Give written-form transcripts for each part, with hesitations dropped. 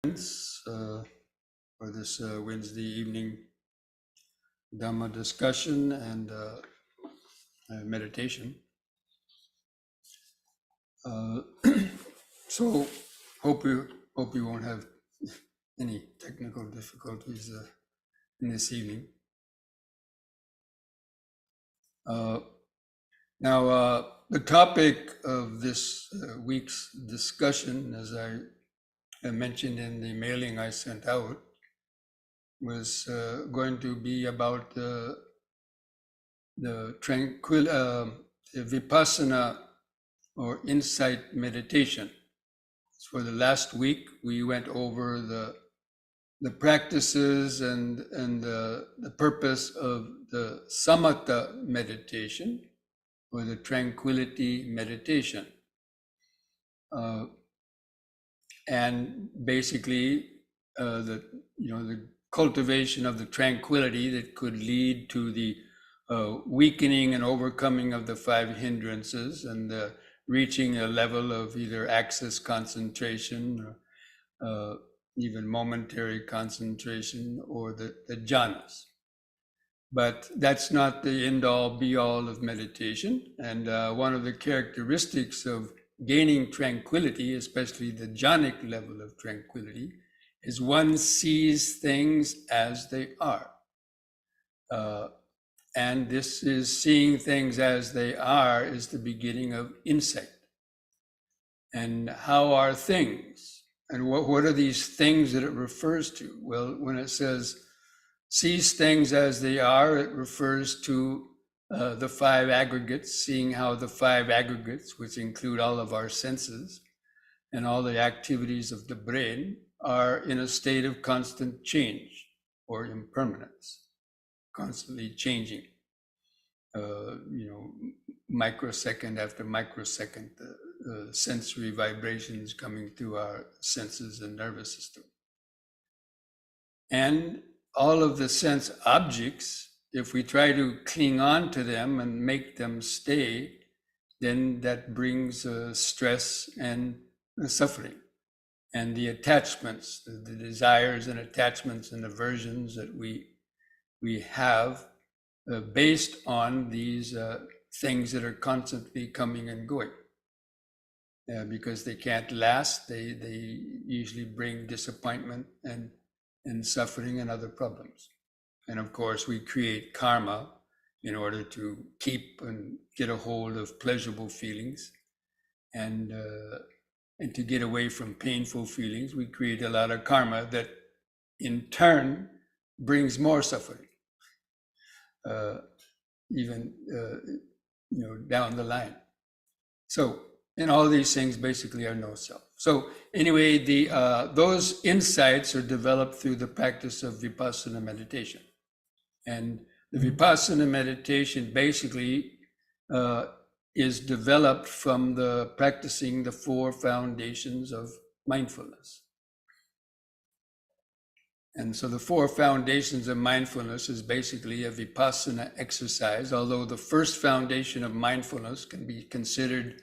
For this Wednesday evening Dhamma discussion and meditation. So hope you won't have any technical difficulties in this evening. Now, the topic of this week's discussion, as I mentioned in the mailing I sent out, was going to be about the Vipassana or insight meditation. For the last week, we went over the practices and the purpose of the Samatha meditation, or the tranquility meditation. And basically, the cultivation of the tranquility that could lead to the weakening and overcoming of the 5 hindrances and reaching a level of either access concentration, or even momentary concentration, or the jhanas. But that's not the end-all, be-all of meditation. And one of the characteristics of gaining tranquility, especially the jhanic level of tranquility, is one sees things as they are. And this is seeing things as they are is the beginning of insight. And how are things? And what are these things that it refers to? Well, when it says sees things as they are, it refers to the 5 aggregates, seeing how the 5 aggregates, which include all of our senses and all the activities of the brain, are in a state of constant change or impermanence, constantly changing, microsecond after microsecond, sensory vibrations coming through our senses and nervous system. And all of the sense objects, if we try to cling on to them and make them stay, then that brings stress and suffering. And the attachments, the desires and attachments and aversions that we have based on these things that are constantly coming and going. Because they can't last, they usually bring disappointment and suffering and other problems. And of course, we create karma in order to keep and get a hold of pleasurable feelings. And to get away from painful feelings, we create a lot of karma that in turn brings more suffering, even down the line. So, and all these things basically are no self. So anyway, those insights are developed through the practice of Vipassana meditation. And the Vipassana meditation basically is developed from the practicing the 4 foundations of mindfulness. And so the 4 foundations of mindfulness is basically a Vipassana exercise, although the first foundation of mindfulness can be considered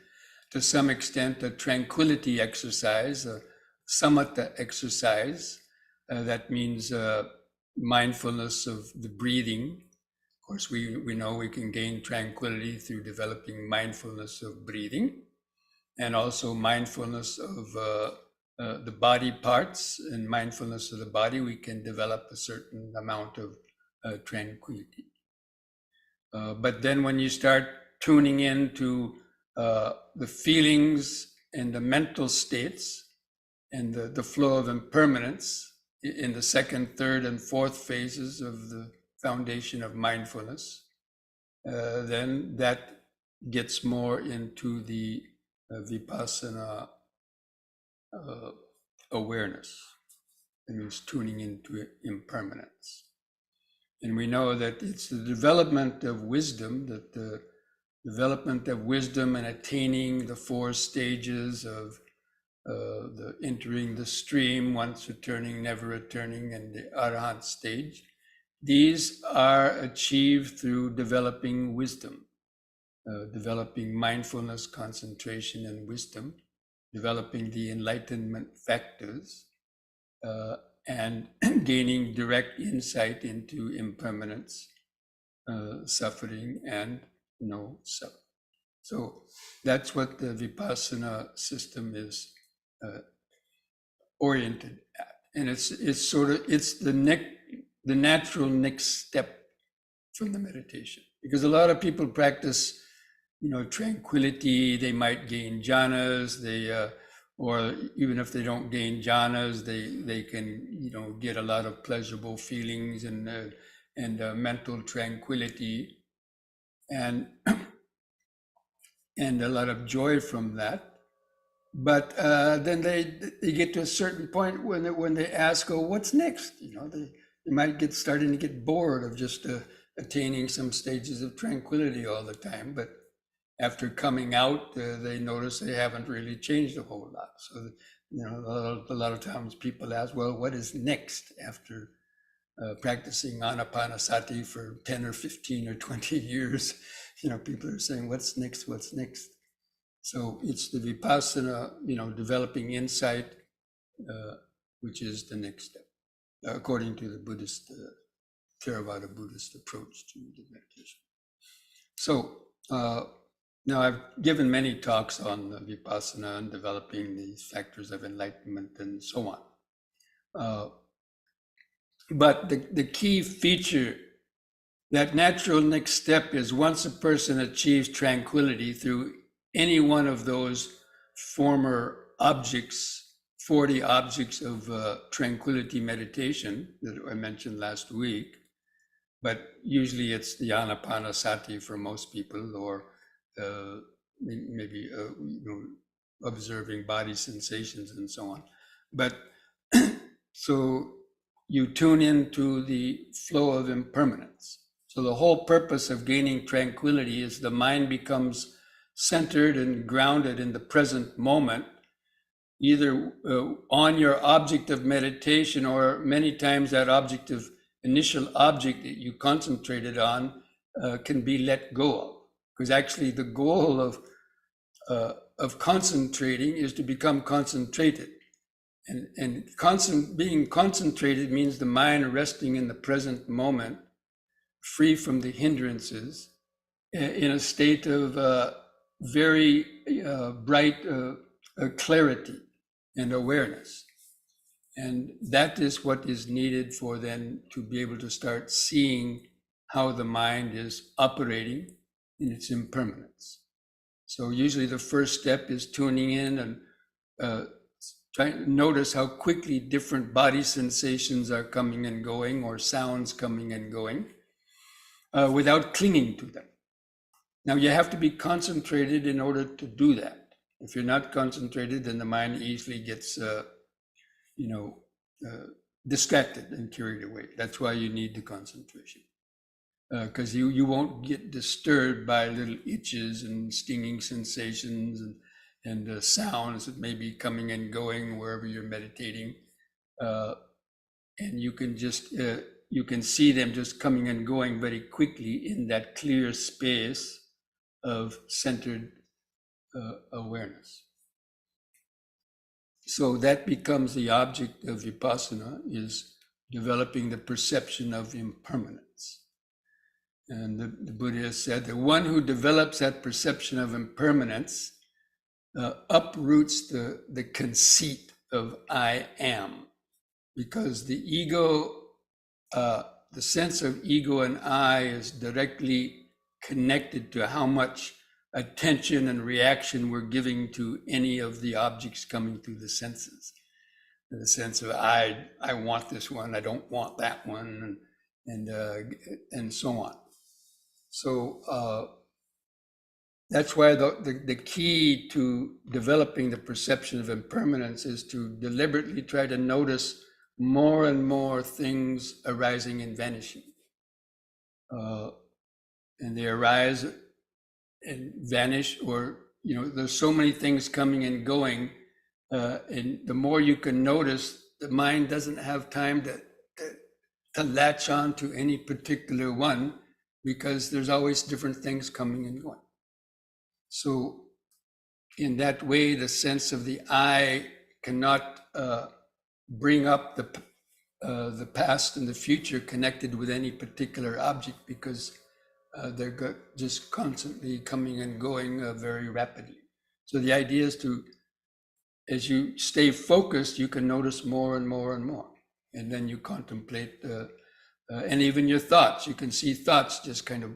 to some extent a tranquility exercise, a Samatha exercise. That means mindfulness of the breathing. Of course, we know we can gain tranquility through developing mindfulness of breathing, and also mindfulness of the body parts. And mindfulness of the body, we can develop a certain amount of tranquility. But then when you start tuning into the feelings and the mental states and the flow of impermanence in the 2nd, 3rd, and 4th phases of the foundation of mindfulness, then that gets more into the Vipassana awareness. It means tuning into impermanence. And we know that it's the development of wisdom, that the development of wisdom and attaining the 4 stages of the entering the stream, once returning, never returning, and the Arahant stage. These are achieved through developing wisdom, developing mindfulness, concentration, and wisdom, developing the enlightenment factors, and gaining direct insight into impermanence, suffering, and no self. So that's what the Vipassana system is oriented at, and it's the natural next step from the meditation, because a lot of people practice, tranquility. They might gain jhanas. Or even if they don't gain jhanas, they can get a lot of pleasurable feelings and mental tranquility and and a lot of joy from that. But then they get to a certain point when they ask, "Oh, what's next?" They might starting to get bored of just attaining some stages of tranquility all the time. But after coming out, they notice they haven't really changed a whole lot. So, a lot of times people ask, "Well, what is next after practicing Anapanasati for 10 or 15 or 20 years?" People are saying, "What's next? What's next?" So it's the Vipassana, developing insight, which is the next step, according to the Buddhist, Theravada Buddhist approach to the meditation. So now I've given many talks on Vipassana and developing these factors of enlightenment and so on. But the key feature, that natural next step, is once a person achieves tranquility through any one of those former objects, 40 objects of tranquility meditation that I mentioned last week, but usually it's the Anapanasati for most people, or maybe observing body sensations and so on. But so you tune into the flow of impermanence. So the whole purpose of gaining tranquility is the mind becomes centered and grounded in the present moment, either on your object of meditation, or many times that initial object that you concentrated on can be let go of. Because actually the goal of concentrating is to become concentrated. And being concentrated means the mind resting in the present moment, free from the hindrances, in a state of very bright clarity and awareness. And that is what is needed for then to be able to start seeing how the mind is operating in its impermanence. So usually the first step is tuning in and trying to notice how quickly different body sensations are coming and going, or sounds coming and going, without clinging to them. Now, you have to be concentrated in order to do that. If you're not concentrated, then the mind easily gets, distracted and carried away. That's why you need the concentration, because you won't get disturbed by little itches and stinging sensations and sounds that may be coming and going wherever you're meditating, and you can just you can see them just coming and going very quickly in that clear space of centered awareness. So that becomes the object of Vipassana, is developing the perception of impermanence. And the Buddha has said the one who develops that perception of impermanence uproots the conceit of I am, because the ego, the sense of ego and I is directly connected to how much attention and reaction we're giving to any of the objects coming through the senses. The sense of I want this one, I don't want that one, and so on. So that's why the key to developing the perception of impermanence is to deliberately try to notice more and more things arising and vanishing. And they arise and vanish, or there's so many things coming and going, and the more you can notice, the mind doesn't have time to latch on to any particular one, because there's always different things coming and going. So in that way, the sense of the I cannot bring up the past and the future connected with any particular object, because they're just constantly coming and going very rapidly. So the idea is to, as you stay focused, you can notice more and more and more. And then you contemplate, and even your thoughts, you can see thoughts just kind of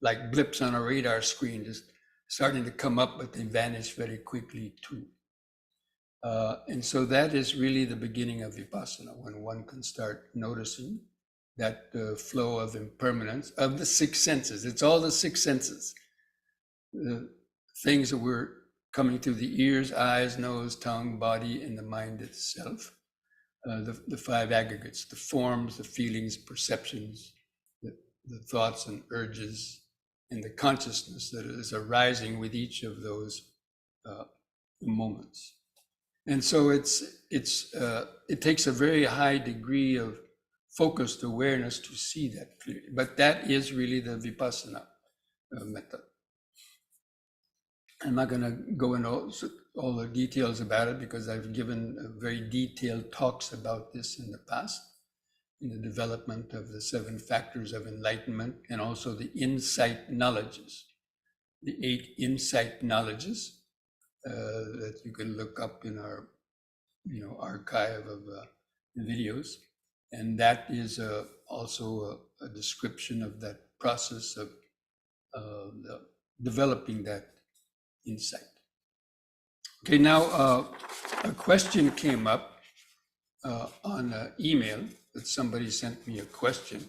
like blips on a radar screen, just starting to come up, but they vanish very quickly too. And so that is really the beginning of Vipassana, when one can start noticing that flow of impermanence of the six senses. It's all the six senses, the things that were coming through the ears, eyes, nose, tongue, body, and the mind itself. The five aggregates, the forms, the feelings, perceptions, the thoughts and urges, and the consciousness that is arising with each of those moments. And so it takes a very high degree of focused awareness to see that clearly. But that is really the Vipassana method. I'm not going to go into all the details about it, because I've given very detailed talks about this in the past, in the development of the 7 factors of enlightenment, and also the insight knowledges, the 8 insight knowledges that you can look up in our archive of videos. And that is also a description of that process of developing that insight. Okay, now a question came up on email that somebody sent me a question.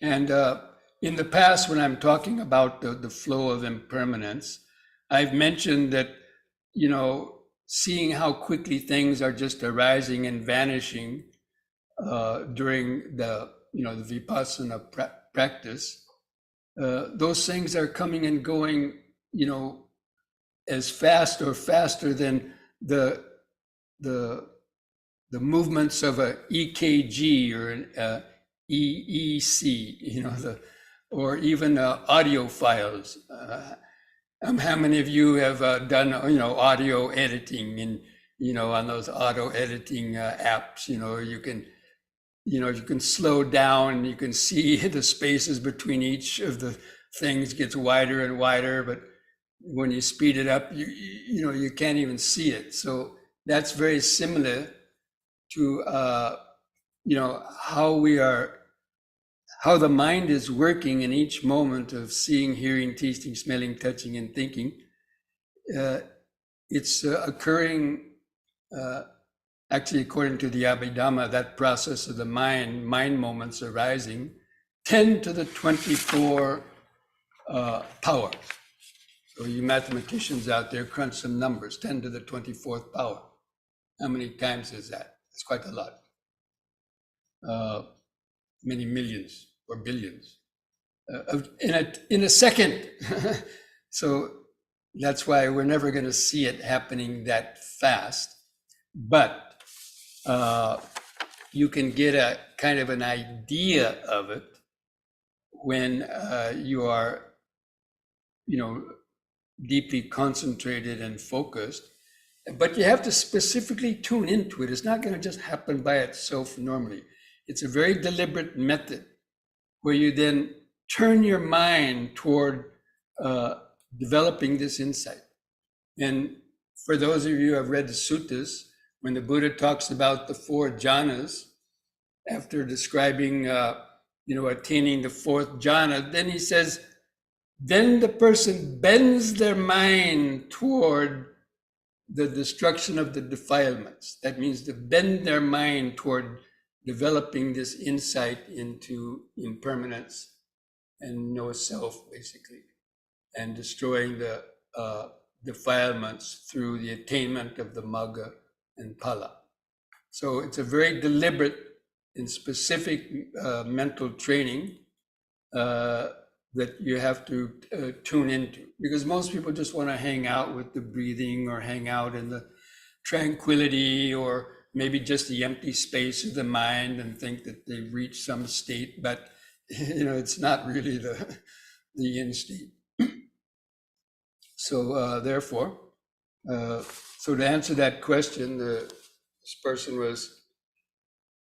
And in the past, when I'm talking about the flow of impermanence, I've mentioned that, seeing how quickly things are just arising and vanishing during the Vipassana practice, those things are coming and going, as fast or faster than the movements of a EKG or an EEC, or even audio files. How many of you have done, audio editing, and on those auto editing apps, you can slow down, you can see the spaces between each of the things gets wider and wider, but when you speed it up, you can't even see it. So that's very similar to how the mind is working in each moment of seeing, hearing, tasting, smelling, touching, and thinking. It's occurring, actually, according to the Abhidhamma, that process of the mind moments arising, 10 to the 24 power. So you mathematicians out there, crunch some numbers, 10 to the 24th power. How many times is that? It's quite a lot. Many millions or billions in a second. So that's why we're never going to see it happening that fast. But you can get a kind of an idea of it when you are, deeply concentrated and focused. But you have to specifically tune into it. It's not going to just happen by itself normally. It's a very deliberate method where you then turn your mind toward developing this insight. And for those of you who have read the suttas, when the Buddha talks about the 4 jhanas, after describing, attaining the 4th jhana, then he says, then the person bends their mind toward the destruction of the defilements. That means to bend their mind toward developing this insight into impermanence and no self, basically, and destroying the defilements through the attainment of the magga and phala. So it's a very deliberate and specific mental training that you have to tune into, because most people just want to hang out with the breathing or hang out in the tranquility or maybe just the empty space of the mind and think that they've reached some state, but it's not really the end state. So therefore, so to answer that question, This person was,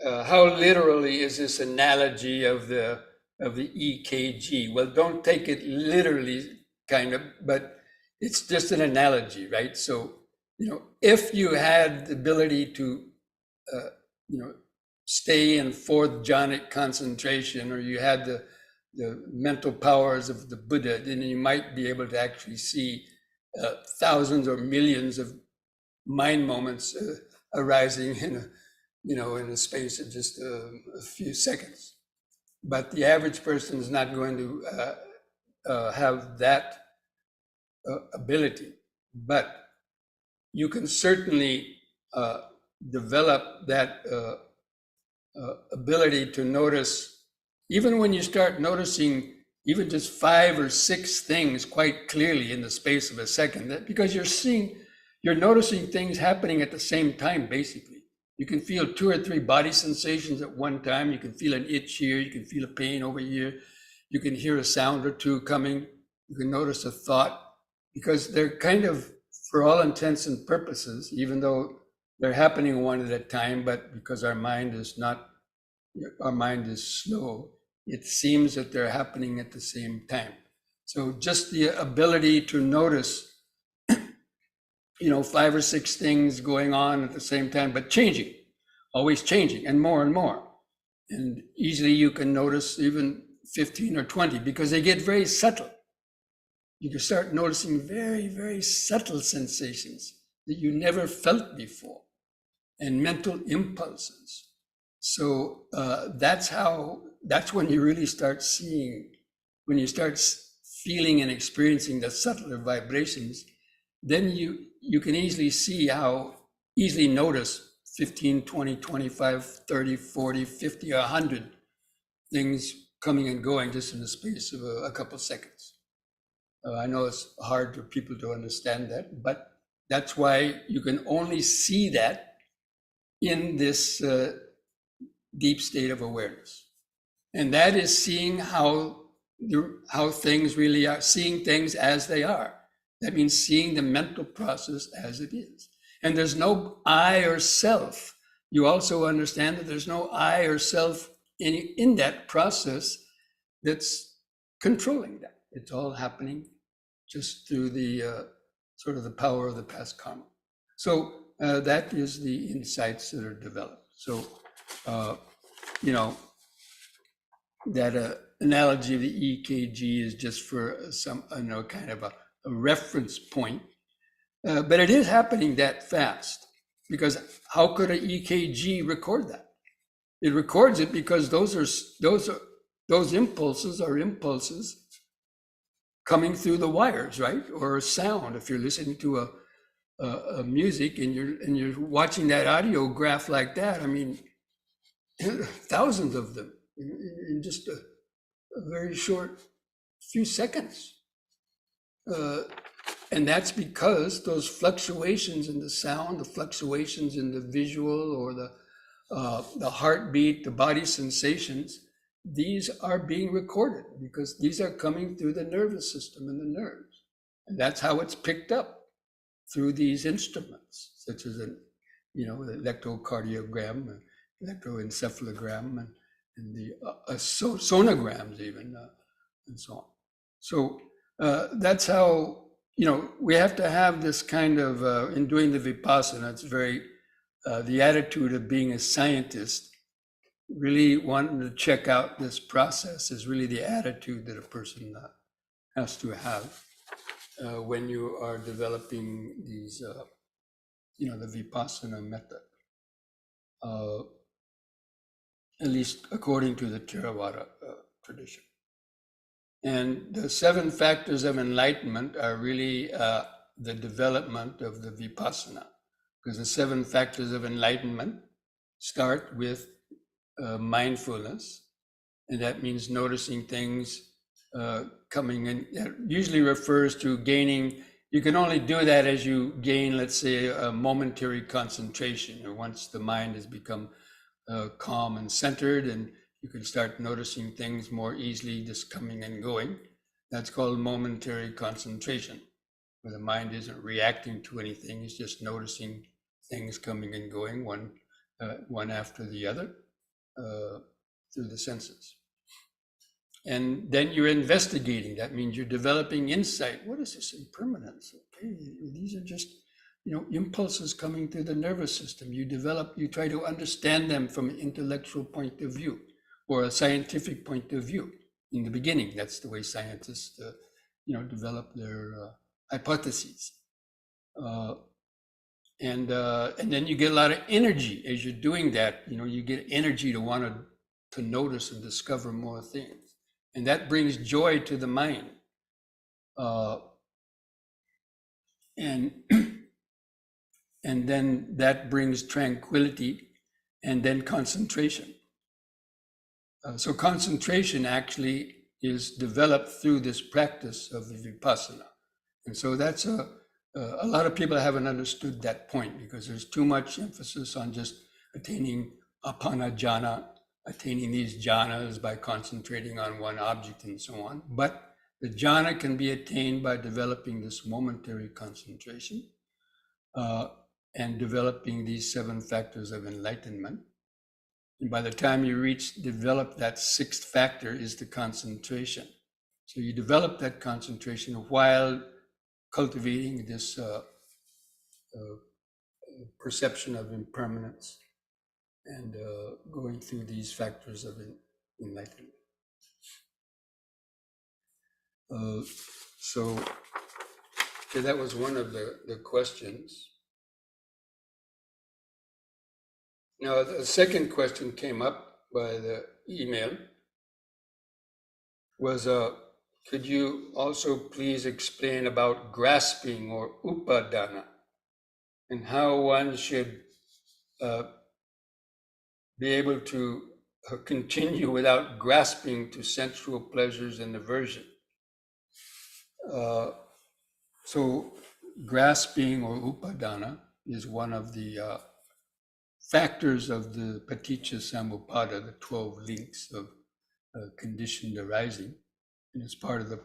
how literally is this analogy of the EKG? Well, don't take it literally, kind of, but it's just an analogy, right? So, if you had the ability to, stay in fourth jhanic concentration, or you had the mental powers of the Buddha, then you might be able to actually see thousands or millions of mind moments arising in a space of just a few seconds. But the average person is not going to have that ability. But you can certainly develop that ability to notice, even when you start noticing even just 5 or 6 things quite clearly in the space of a second, because you're noticing things happening at the same time, basically. You can feel 2 or 3 body sensations at one time. You can feel an itch here. You can feel a pain over here. You can hear a sound or two coming. You can notice a thought, because they're kind of, for all intents and purposes, even though they're happening one at a time, but because our mind is slow, it seems that they're happening at the same time. So just the ability to notice 5 or 6 things going on at the same time, but changing, always changing, and more and more. And easily you can notice even 15 or 20, because they get very subtle. You can start noticing very, very subtle sensations that you never felt before, and mental impulses. So that's when you really start seeing, when you start feeling and experiencing the subtler vibrations, then you can easily notice 15, 20, 25, 30, 40, 50, 100 things coming and going just in the space of a couple of seconds. I know it's hard for people to understand that, but that's why you can only see that in this deep state of awareness. And that is seeing how things really are, seeing things as they are. That means seeing the mental process as it is. And there's no I or self. You also understand that there's no I or self in that process that's controlling that. It's all happening just through the sort of the power of the past karma. So that is the insights that are developed. So, that analogy of the EKG is just for some, kind of a reference point. But it is happening that fast, because how could an EKG record that? It records it because those impulses are impulses coming through the wires, right? Or a sound. If you're listening to a music and you're watching that audio graph like that, I mean, thousands of them in just a very short few seconds. And that's because those fluctuations in the sound, the fluctuations in the visual, or the heartbeat, the body sensations, these are being recorded because these are coming through the nervous system and the nerves. And that's how it's picked up through these instruments, such as an electrocardiogram, electroencephalogram, and the sonograms even, and so on. So that's how, we have to have this kind of, in doing the Vipassana, it's very, the attitude of being a scientist, really wanting to check out this process is really the attitude that a person has to have when you are developing these, the Vipassana method. At least according to the Theravada tradition. And the 7 factors of enlightenment are really the development of the Vipassana, because the 7 factors of enlightenment start with mindfulness, and that means noticing things coming in. That usually refers to gaining. You can only do that as you gain, let's say, a momentary concentration, or once the mind has become calm and centered, and you can start noticing things more easily just coming and going. That's called momentary concentration, where the mind isn't reacting to anything, it's just noticing things coming and going, one after the other, through the senses. And then you're investigating. That means you're developing insight. What is this impermanence? Okay, these are just, impulses coming through the nervous system. You try to understand them from an intellectual point of view or a scientific point of view. In the beginning, that's the way scientists, develop their hypotheses. And then you get a lot of energy as you're doing that. You get energy to want to notice and discover more things. And that brings joy to the mind. And then that brings tranquility and then concentration. So concentration actually is developed through this practice of the Vipassana. And so that's a lot of people haven't understood that point because there's too much emphasis on just attaining apana jhana, attaining these jhanas by concentrating on one object and so on. But the jhana can be attained by developing this momentary concentration and developing these 7 factors of enlightenment. And by the time you develop that 6th factor is the concentration. So you develop that concentration while cultivating this perception of impermanence and going through these factors of enlightenment. So that was one of the questions. Now, the second question came up by the email was, could you also please explain about grasping or upadana and how one should be able to continue without grasping to sensual pleasures and aversion? So grasping or upadana is one of the factors of the paticca samuppada, the 12 links of conditioned arising, and it's part of the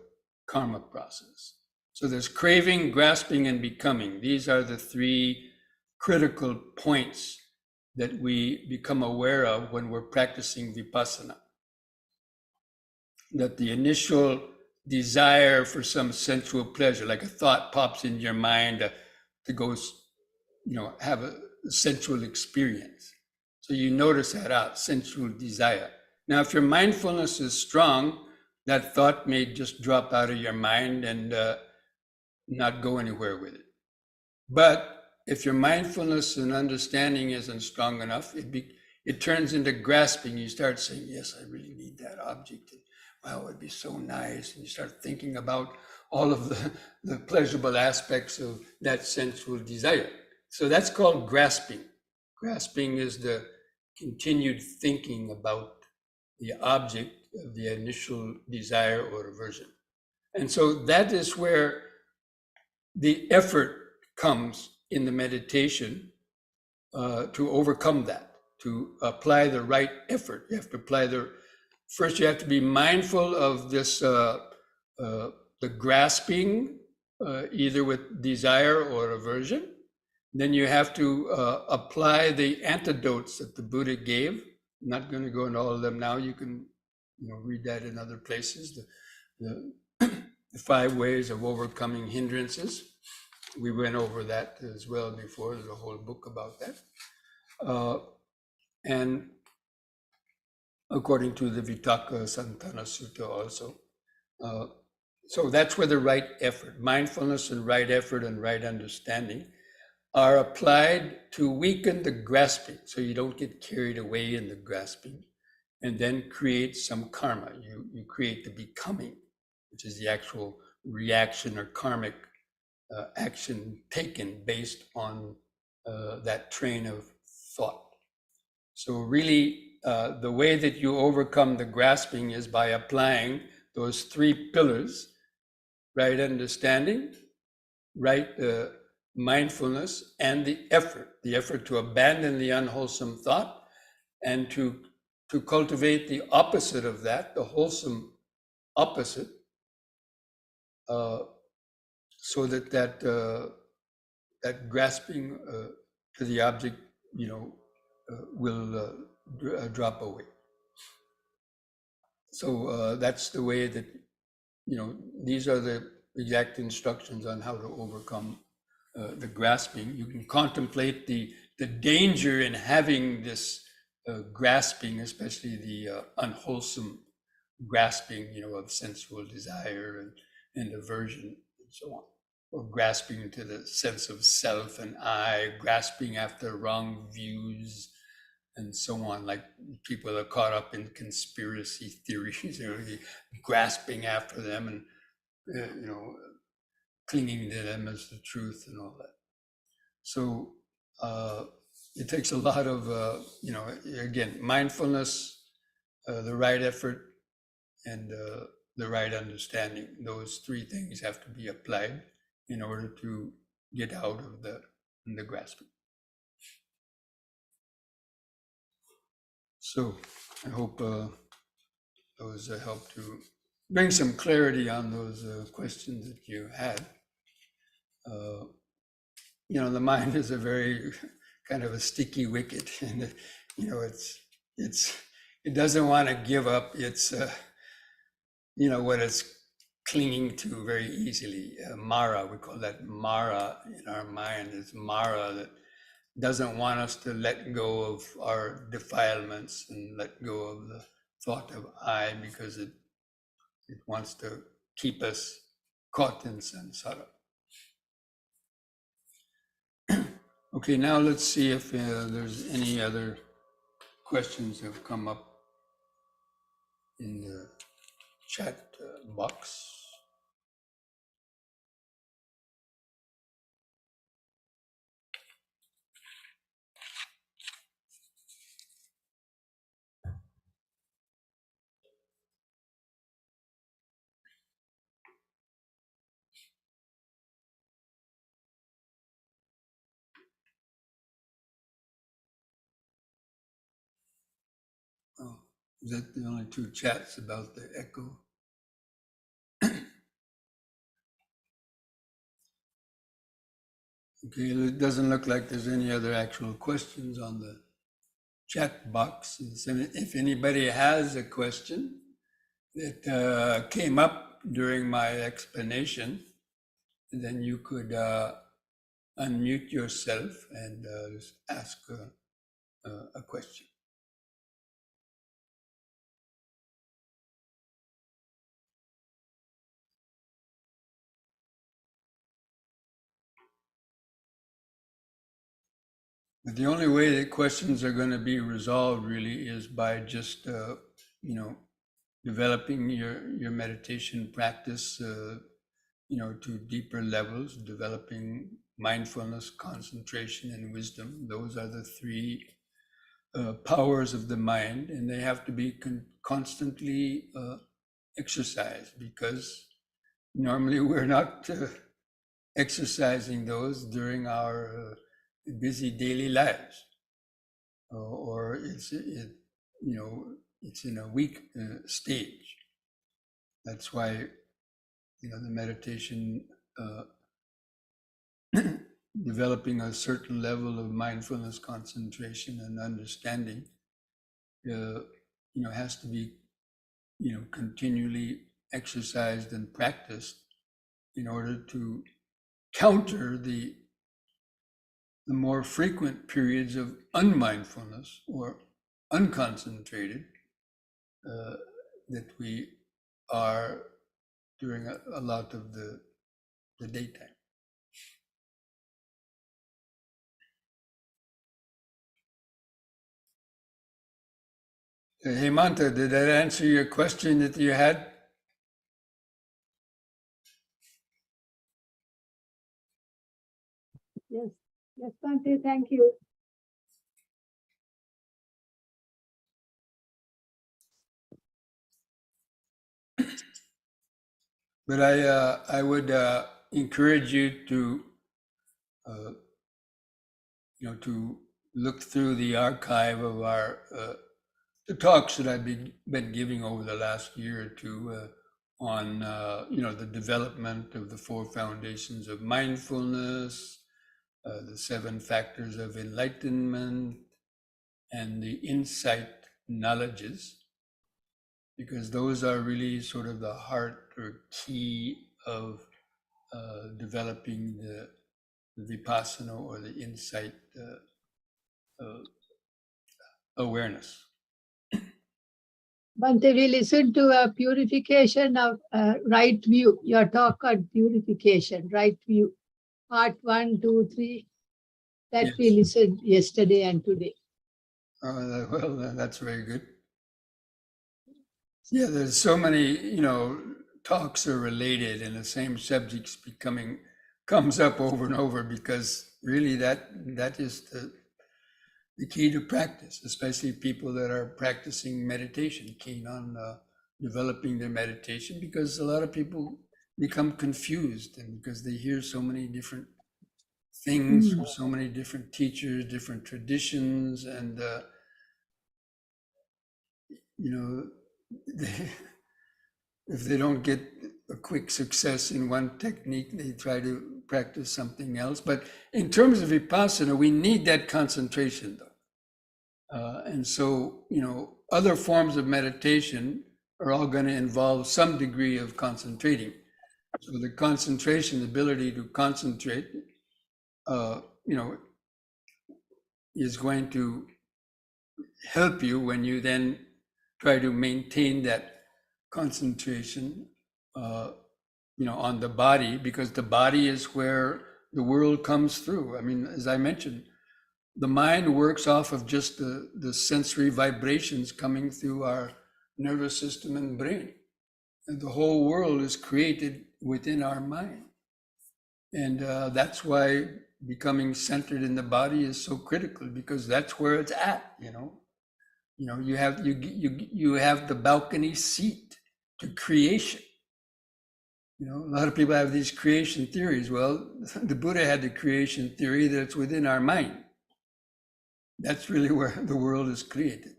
karma process. So there's craving, grasping, and becoming. These are the 3 critical points that we become aware of when we're practicing Vipassana. That the initial desire for some sensual pleasure, like a thought pops in your mind to go, have a sensual experience. So you notice that sensual desire. Now, if your mindfulness is strong, that thought may just drop out of your mind and not go anywhere with it. But if your mindfulness and understanding isn't strong enough, it turns into grasping. You start saying, yes, I really need that object. And, wow, it would be so nice. And you start thinking about all of the pleasurable aspects of that sensual desire. So that's called grasping. Grasping is the continued thinking about the object of the initial desire or aversion. And so that is where the effort comes in the meditation to overcome that, to apply the right effort. You have to apply first you have to be mindful of this, the grasping, either with desire or aversion. Then you have to apply the antidotes that the Buddha gave. I'm not going to go into all of them now. You can read that in other places. The 5 ways of overcoming hindrances. We went over that as well before. There's a whole book about that. And according to the Vitakka Santana Sutta also. So that's where the right effort, mindfulness and right effort and right understanding are applied to weaken the grasping, so you don't get carried away in the grasping, and then create some karma. You create the becoming, which is the actual reaction or karmic action taken based on that train of thought. So really, the way that you overcome the grasping is by applying those 3 pillars: right understanding, right mindfulness, and the effort to abandon the unwholesome thought and to cultivate the opposite of that, the wholesome opposite, so that grasping to the object, will drop away. So that's the way that, these are the exact instructions on how to overcome the grasping. You can contemplate the danger in having this grasping, especially the unwholesome grasping, of sensual desire and aversion and so on, or grasping into the sense of self and I, grasping after wrong views and so on. Like people are caught up in conspiracy theories, they're really grasping after them and clinging to them as the truth and all that. So it takes a lot of, again, mindfulness, the right effort, and the right understanding. Those three things have to be applied in order to get out of the grasping. So I hope those help to bring some clarity on those questions that you had. The mind is a very kind of a sticky wicket, and it doesn't want to give up its what it's clinging to very easily. Mara, we call that Mara in our mind. It's Mara that doesn't want us to let go of our defilements and let go of the thought of I, because it wants to keep us caught in samsara. Okay, now let's see if there's any other questions that have come up in the chat box. Oh, is that the only two chats about the echo? Okay, it doesn't look like there's any other actual questions on the chat box. If anybody has a question that came up during my explanation, then you could unmute yourself and just ask a question. But the only way that questions are going to be resolved really is by just, developing your meditation practice, to deeper levels, developing mindfulness, concentration, and wisdom. Those are the three powers of the mind, and they have to be constantly exercised, because normally we're not exercising those during our busy daily lives, or it's in a weak stage. That's why the meditation, developing a certain level of mindfulness, concentration, and understanding, has to be continually exercised and practiced in order to counter the more frequent periods of unmindfulness or unconcentrated that we are during a lot of the daytime. Hemanta, did that answer your question that you had? Yes, Bhante, thank you. But I would encourage you to, to look through the archive of our the talks that I've been giving over the last year or two on, the development of the four foundations of mindfulness, the 7 factors of enlightenment, and the insight knowledges, because those are really sort of the heart or key of developing the Vipassana or the insight awareness. Bhante, we listened to a purification of right view. Your talk on purification, right view. Part 1, 2, 3. That we Yes. listened yesterday and today. Well, that's very good. Yeah, there's so many, talks are related and the same subjects comes up over and over, because really that is the key to practice, especially people that are practicing meditation, keen on developing their meditation, because a lot of people become confused, and because they hear so many different things from so many different teachers, different traditions, and if they don't get a quick success in one technique, they try to practice something else. But in terms of Vipassana, we need that concentration, though. And so, other forms of meditation are all going to involve some degree of concentrating. So the concentration, the ability to concentrate, is going to help you when you then try to maintain that concentration, on the body, because the body is where the world comes through. I mean, as I mentioned, the mind works off of just the sensory vibrations coming through our nervous system and brain. And the whole world is created within our mind. And that's why becoming centered in the body is so critical, because that's where it's at, you have the balcony seat to creation. A lot of people have these creation theories. Well, the Buddha had the creation theory that it's within our mind. That's really where the world is created.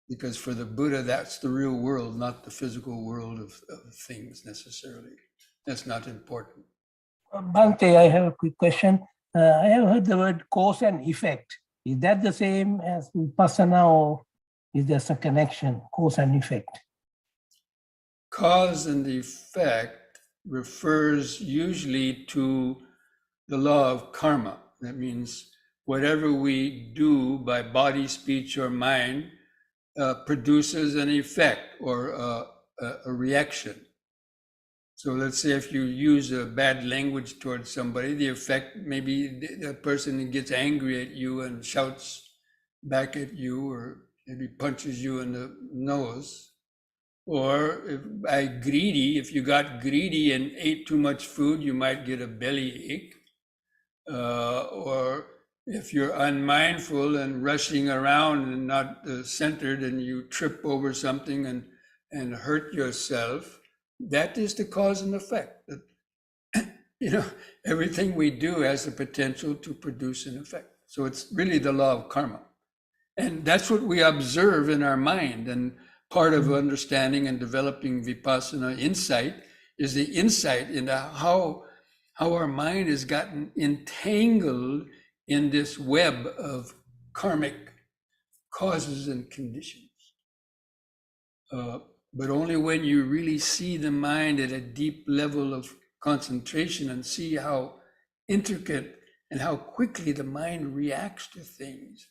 Because for the Buddha, that's the real world, not the physical world of things necessarily. That's not important. Bhante, I have a quick question. I have heard the word cause and effect. Is that the same as Vipassana, or is there some connection, cause and effect? Cause and effect refers usually to the law of karma. That means whatever we do by body, speech, or mind produces an effect or a reaction. So let's say if you use a bad language towards somebody, the effect, maybe the person gets angry at you and shouts back at you, or maybe punches you in the nose. Or if you got greedy and ate too much food, you might get a bellyache. Or if you're unmindful and rushing around and not centered, and you trip over something and hurt yourself, that is the cause and effect. Everything we do has the potential to produce an effect. So it's really the law of karma. And that's what we observe in our mind. And part of understanding and developing Vipassana insight is the insight into how our mind has gotten entangled in this web of karmic causes and conditions. But only when you really see the mind at a deep level of concentration and see how intricate and how quickly the mind reacts to things,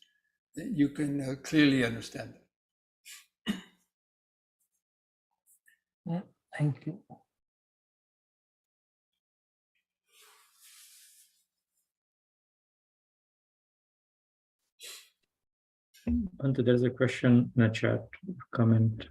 that you can clearly understand it. Yeah, thank you. Bhante, there's a question in the chat, comment.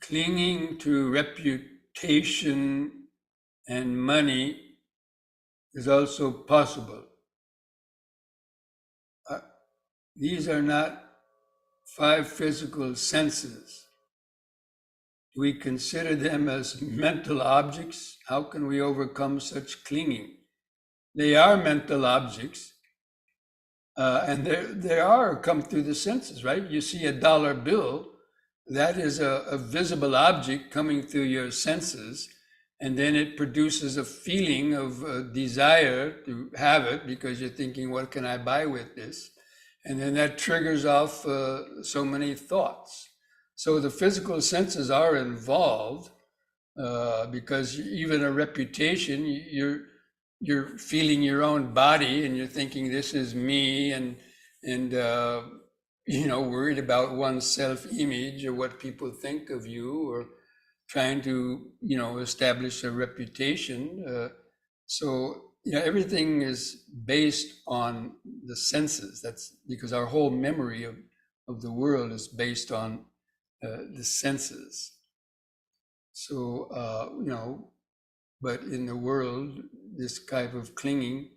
Clinging to reputation and money is also possible. These are not 5 physical senses. Do we consider them as mental objects? How can we overcome such clinging? They are mental objects, And there are come through the senses, right? You see a dollar bill, that is a visible object coming through your senses, and then it produces a feeling of desire to have it because you're thinking, what can I buy with this? And then that triggers off so many thoughts. So the physical senses are involved because even a reputation, you're feeling your own body and you're thinking this is me, and worried about one's self-image or what people think of you, or trying to establish a reputation. So everything is based on the senses. That's because our whole memory of the world is based on the senses. So but in the world, this type of clinging,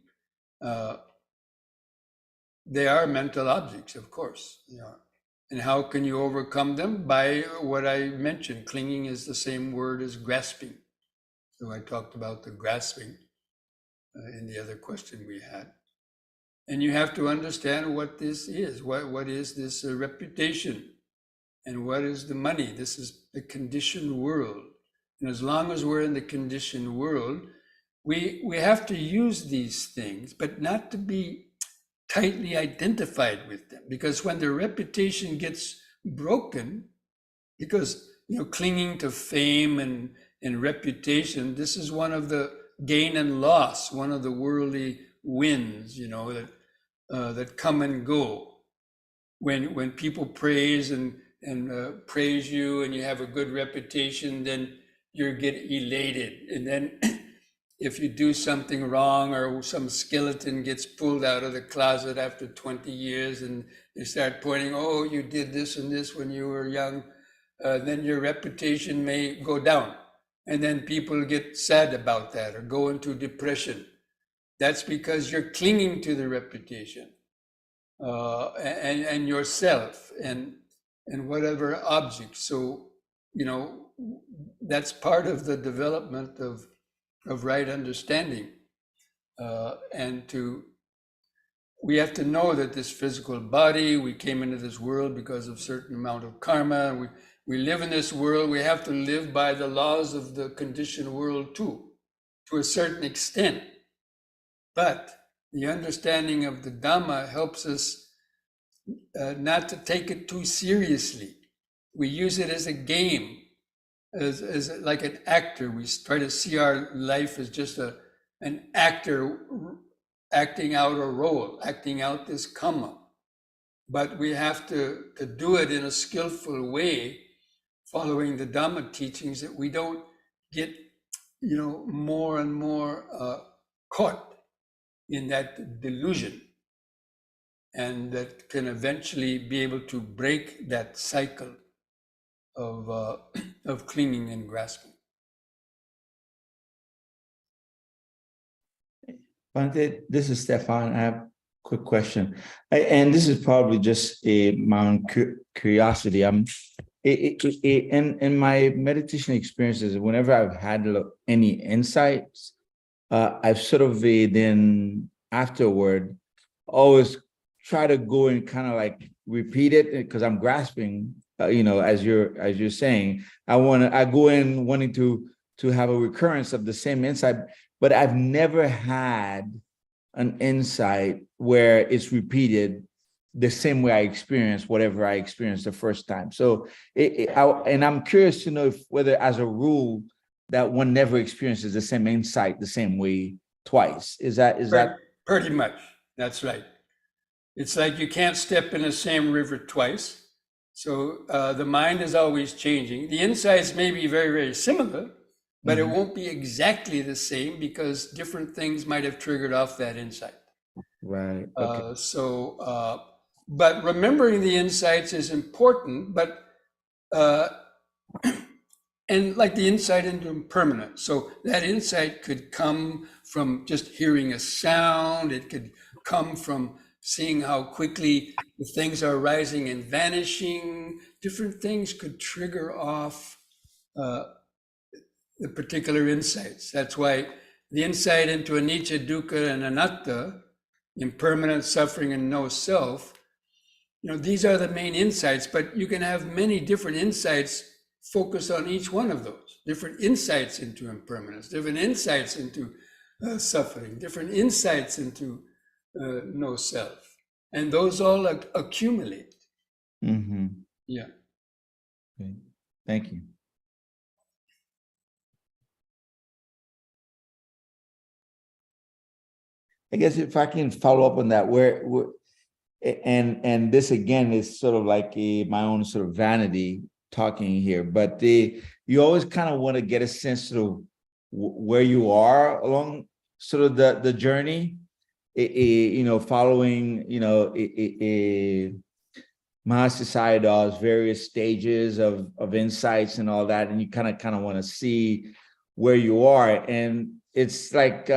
they are mental objects, of course. And how can you overcome them? By what I mentioned. Clinging is the same word as grasping. So I talked about the grasping in the other question we had. And you have to understand what this is. What is this reputation? And what is the money? This is the conditioned world. And as long as we're in the conditioned world, we have to use these things, but not to be tightly identified with them. Because when the reputation gets broken, because clinging to fame and reputation, this is one of the gain and loss, one of the worldly winds, that come and go. When people praise and praise you and you have a good reputation, then you get elated. And then if you do something wrong or some skeleton gets pulled out of the closet after 20 years and they start pointing, oh, you did this and this when you were young, then your reputation may go down. And then people get sad about that or go into depression. That's because you're clinging to the reputation and yourself and whatever object. So, that's part of the development of right understanding. We have to know that this physical body, we came into this world because of certain amount of karma. We live in this world. We have to live by the laws of the conditioned world too, to a certain extent. But the understanding of the Dhamma helps us not to take it too seriously. We use it as a game, as like an actor. We try to see our life as just an actor acting out a role, acting out this karma. But we have to do it in a skillful way, following the Dhamma teachings, that we don't get, more and more caught in that delusion, and that can eventually be able to break that cycle of clinging and grasping. Bhante, this is Stefan. I have a quick question. And this is probably just my own curiosity. In my meditation experiences, whenever I've had any insights, I've sort of then afterward always try to go and kind of like repeat it because I'm grasping, as you're saying. I go in wanting to have a recurrence of the same insight, but I've never had an insight where it's repeated the same way I experienced whatever I experienced the first time. So, and I'm curious to know whether, as a rule, that one never experiences the same insight the same way twice. Is that pretty much? That's right. It's like you can't step in the same river twice. So the mind is always changing. The insights may be very, very similar, but it won't be exactly the same because different things might have triggered off that insight. Right. Okay. But remembering the insights is important, but and like the insight into impermanence. So that insight could come from just hearing a sound. It could come from seeing how quickly the things are rising and vanishing. Different things could trigger off the particular insights. That's why the insight into anicca, dukkha, and anatta, impermanent suffering and no self, these are the main insights, but you can have many different insights focus on each one of those, different insights into impermanence, different insights into suffering, different insights into no self. And those all accumulate. Mm-hmm. Yeah. Okay. Thank you. I guess if I can follow up on that, and this again is sort of like my own sort of vanity talking here, but you always kind of want to get a sense of where you are along sort of the journey, following, Mahasi Sayadaw's various stages of insights and all that, and you kind of want to see where you are, and it's like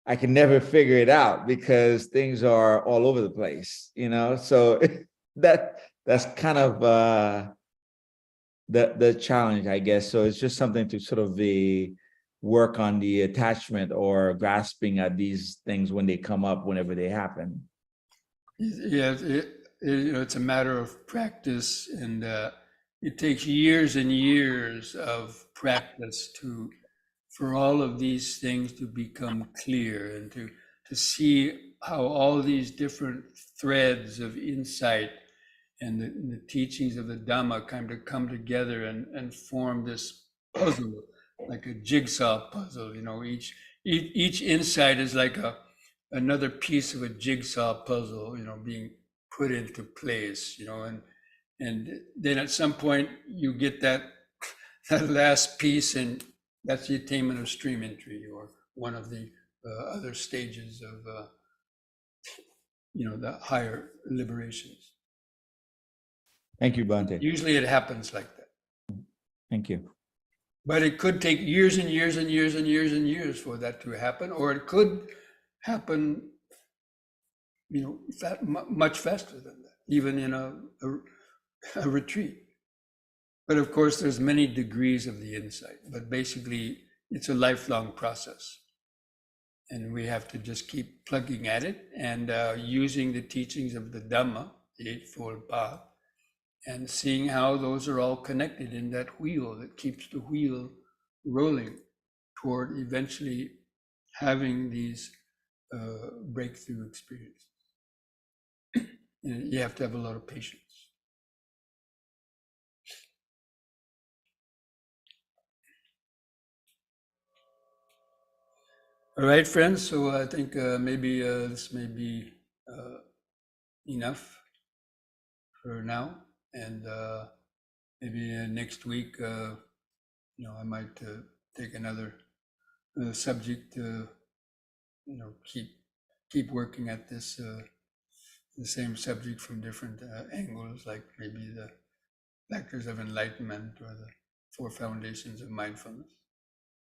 I can never figure it out because things are all over the place, So that's kind of the challenge, I guess. So it's just something to sort of work on the attachment or grasping at these things when they come up, whenever they happen. Yeah, it's a matter of practice, and it takes years and years of practice for all of these things to become clear, and to see how all these different threads of insight and the teachings of the Dhamma kind of come together and form this puzzle, like a jigsaw puzzle. Each insight is like another piece of a jigsaw puzzle, being put into place, and then at some point you get that last piece, and that's the attainment of stream entry, or one of the other stages of the higher liberations. Thank you, Bhante. Usually it happens like that. Thank you. But it could take years and years and years and years and years for that to happen, or it could happen, much faster than that, even in a retreat. But of course, there's many degrees of the insight, but basically it's a lifelong process. And we have to just keep plugging at it and using the teachings of the Dhamma, the Eightfold Path, and seeing how those are all connected in that wheel that keeps the wheel rolling toward eventually having these breakthrough experiences. You have to have a lot of patience. All right, friends, so I think maybe this may be enough for now, and maybe next week, I might take another subject to, keep working at this, the same subject from different angles, like maybe the factors of enlightenment or the 4 foundations of mindfulness.